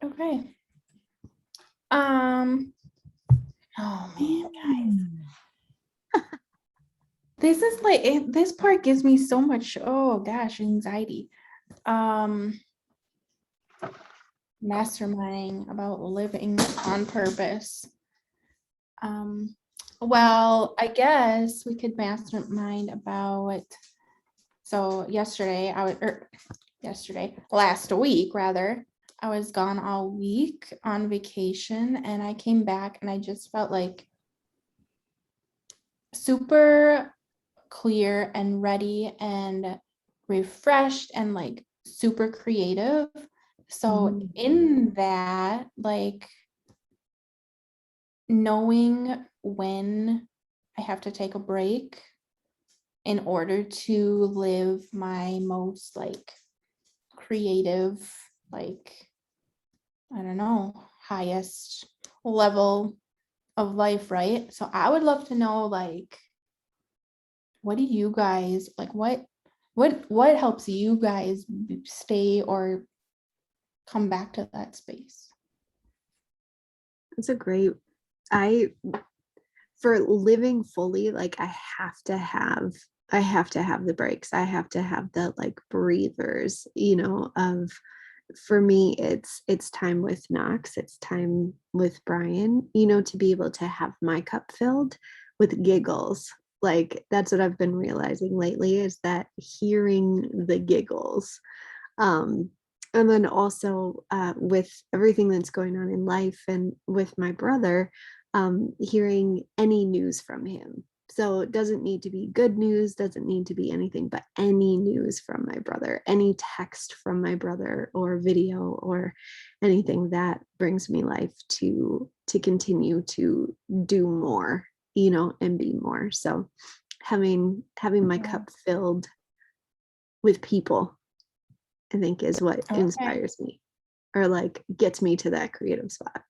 Okay. Um, oh man, guys. This is like this part gives me so much, oh gosh, anxiety. Um, Masterminding about living on purpose. Um, well, I guess we could mastermind about, so last week rather, I was gone all week on vacation and I came back and I just felt like super clear and ready and refreshed and like super creative. So in that, like knowing when I have to take a break in order to live my most like creative, like, I don't know, highest level of life, right? So I would love to know, like, what do you guys like? What helps you guys stay or come back to that space? It's a great, I, for living fully, like I have to have the breaks. I have to have the like breathers, of, for me, it's time with Knox, it's time with Brian, to be able to have my cup filled with giggles. Like that's what I've been realizing lately, is that hearing the giggles. Um, and then also with everything that's going on in life and with my brother, hearing any news from him. So it doesn't need to be good news, doesn't need to be anything, but any news from my brother, any text from my brother or video or anything that brings me life to continue to do more, and be more. So having my cup filled with people, I think, is what Okay. inspires me, or like gets me to that creative spot.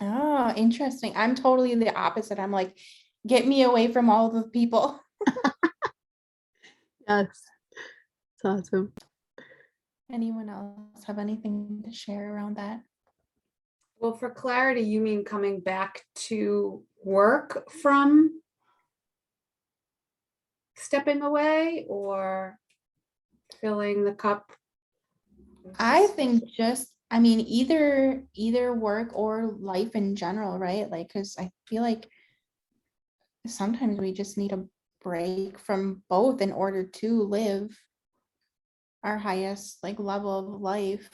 Oh, interesting. I'm totally the opposite. I'm like, get me away from all the people. Yes, it's awesome. Anyone else have anything to share around that? Well, for clarity, you mean coming back to work from stepping away, or filling the cup? I think just, I mean, either work or life in general, right? Like, because I feel like sometimes we just need a break from both in order to live our highest like level of life.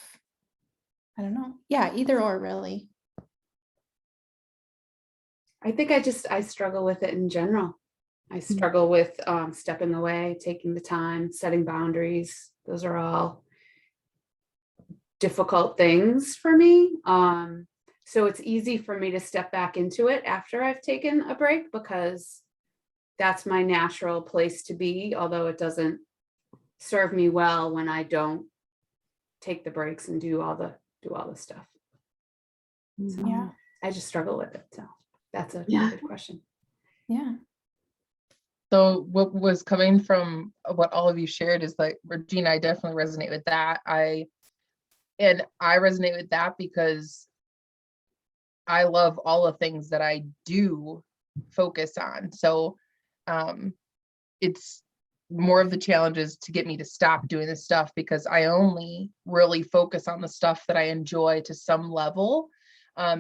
I don't know. Yeah, either or really. I think I struggle with it in general. I struggle with stepping away, taking the time, setting boundaries. Those are all difficult things for me. So it's easy for me to step back into it after I've taken a break, because that's my natural place to be, although it doesn't serve me well when I don't take the breaks and do all the stuff. So Yeah. I just struggle with it. So that's a Yeah. good question. Yeah. So what was coming from what all of you shared is like, Regina, I definitely resonate with that. I resonate with that because I love all the things that I do focus on. So it's more of the challenges to get me to stop doing this stuff, because I only really focus on the stuff that I enjoy to some level.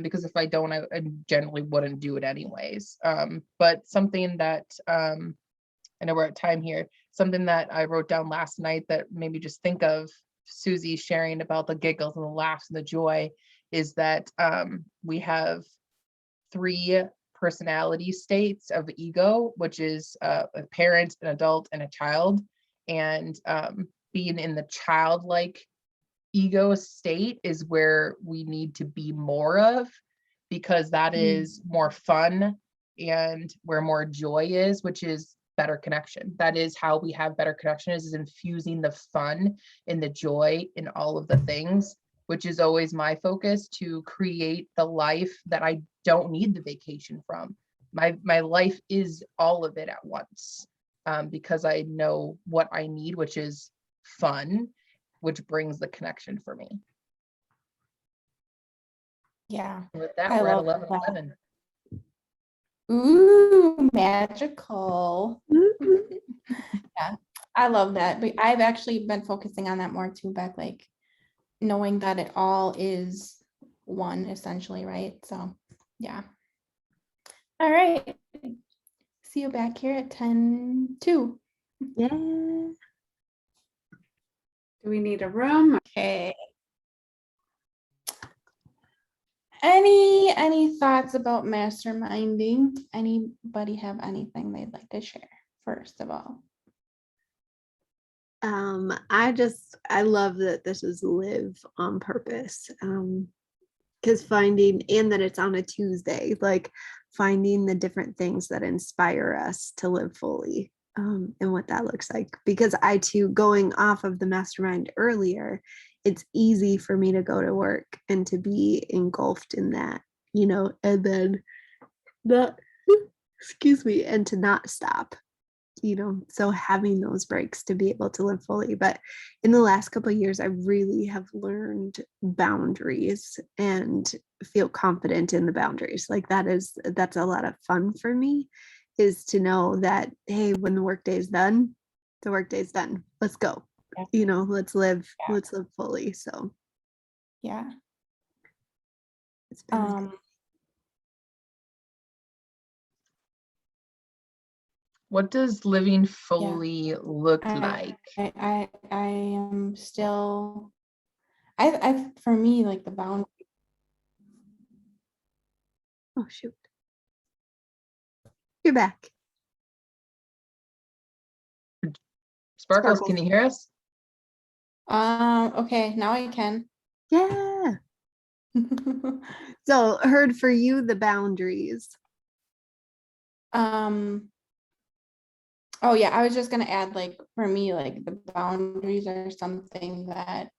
Because if I don't, I generally wouldn't do it anyways. But something that I know we're at time here, something that I wrote down last night that made me just think of Susie sharing about the giggles and the laughs and the joy, is that we have 3 personality states of ego, which is a parent, an adult, and a child. And being in the childlike ego state is where we need to be more of, because that is more fun and where more joy is, which is better connection. That is how we have better connection, is infusing the fun and the joy in all of the things, which is always my focus, to create the life that I don't need the vacation from. My life is all of it at once, because I know what I need, which is fun, which brings the connection for me. Yeah. With that, I we're at love 11:11. Ooh, magical. Mhm. Yeah, I love that. But I've actually been focusing on that more too, Beck, like knowing that it all is one essentially, right? So, yeah. All right. See you back here at 10:02. Yeah. Do we need a room? Okay. Any thoughts about masterminding? Anybody have anything they'd like to share first of all? I love that this is live on purpose. Because finding, and that it's on a Tuesday, like finding the different things that inspire us to live fully, and what that looks like. Because I too, going off of the mastermind earlier, it's easy for me to go to work and to be engulfed in that, and then not, excuse me, and to not stop, so having those breaks to be able to live fully. But in the last couple of years, I really have learned boundaries and feel confident in the boundaries. Like that's a lot of fun for me, is to know that, hey, when the workday is done, the workday's done, let's go. Yeah. Let's live fully. So Yeah. it's been a good- Um, What does living fully look like? I am still for me like the boundary. oh shoot, you're back. Sparkles, can you hear us? Okay, now I can. Yeah. So heard for you the boundaries. Oh yeah, I was just gonna add, like, for me, like the boundaries are something that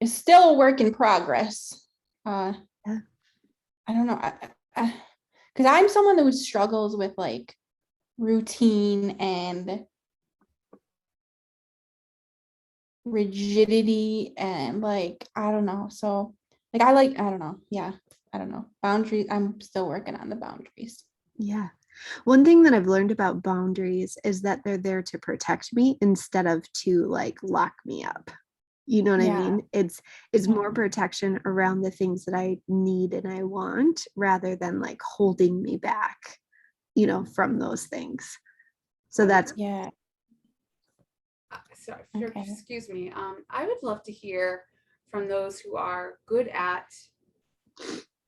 is still a work in progress. Yeah. I don't know, because I'm someone who struggles with like routine and rigidity and like I don't know. So like I don't know. Yeah, I don't know. Boundaries. I'm still working on the boundaries. Yeah. One thing that I've learned about boundaries is that they're there to protect me instead of to like lock me up. You know what I Yeah. mean? It's more Yeah. protection around the things that I need and I want, rather than like holding me back, from those things. So that's Yeah. Sorry, Okay. excuse me. I would love to hear from those who are good at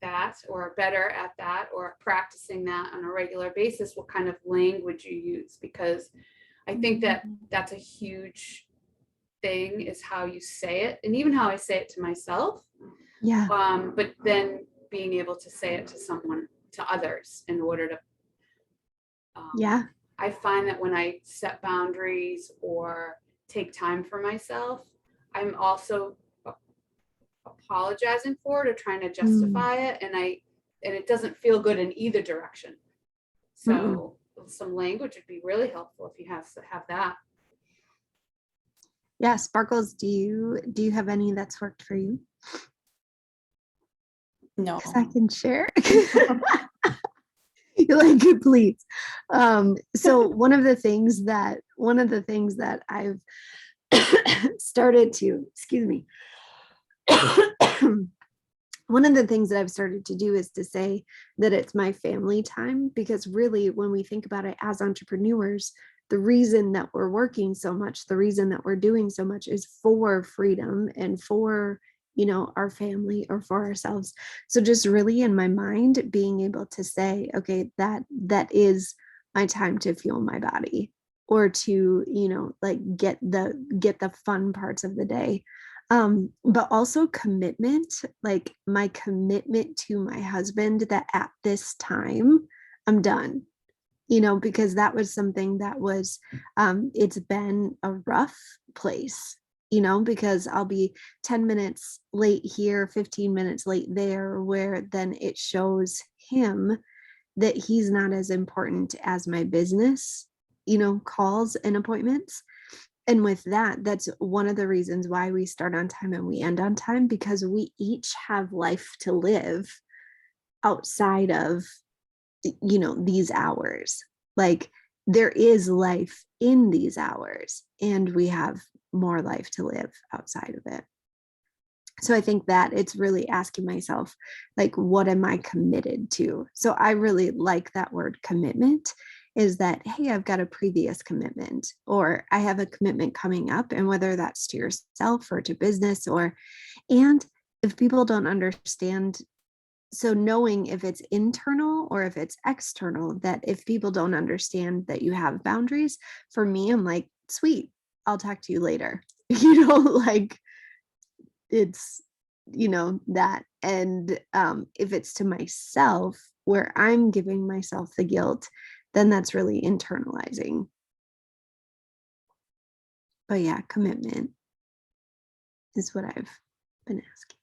that or better at that or practicing that on a regular basis, what kind of language you use, because I think that that's a huge thing, is how you say it, and even how I say it to myself. yeah. But then being able to say it to others in order to Yeah. I find that when I set boundaries or take time for myself, I'm also apologizing for it or trying to justify it, and it doesn't feel good in either direction. So some language would be really helpful if you have that. Yeah. Sparkles, do you have any that's worked for you? No. Because I can share. You're like, please. So one of the things that I've started to, excuse me. One of the things that I've started to do is to say that it's my family time, because really, when we think about it as entrepreneurs, the reason that we're working so much, the reason that we're doing so much is for freedom and for, our family or for ourselves. So just really in my mind, being able to say, okay, that is my time to fuel my body, or to, like get the fun parts of the day. But also commitment, like my commitment to my husband, that at this time I'm done, because that was something that was, it's been a rough place, because I'll be 10 minutes late here, 15 minutes late there, where then it shows him that he's not as important as my business, calls and appointments. And with that, that's one of the reasons why we start on time and we end on time, because we each have life to live outside of, these hours. Like, there is life in these hours, and we have more life to live outside of it. So I think that it's really asking myself, like, what am I committed to? So I really like that word commitment, is that, hey, I've got a previous commitment, or I have a commitment coming up, and whether that's to yourself or to business, and if people don't understand, so knowing if it's internal or if it's external, that if people don't understand that you have boundaries, for me, I'm like, sweet, I'll talk to you later. Like, it's, that. And if it's to myself, where I'm giving myself the guilt, then that's really internalizing. But yeah, commitment is what I've been asking.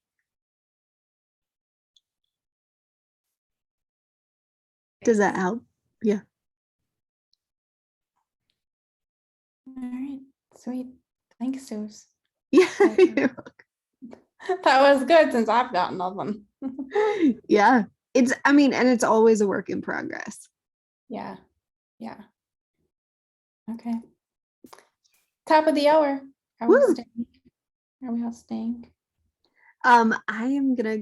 Does that help? Yeah. All right, sweet. Thanks, Suze. Yeah. That was good since I've got nothing. Yeah. And it's always a work in progress. Yeah, yeah. Okay. Top of the hour. Are we Woo. staying? Are we all staying? I am gonna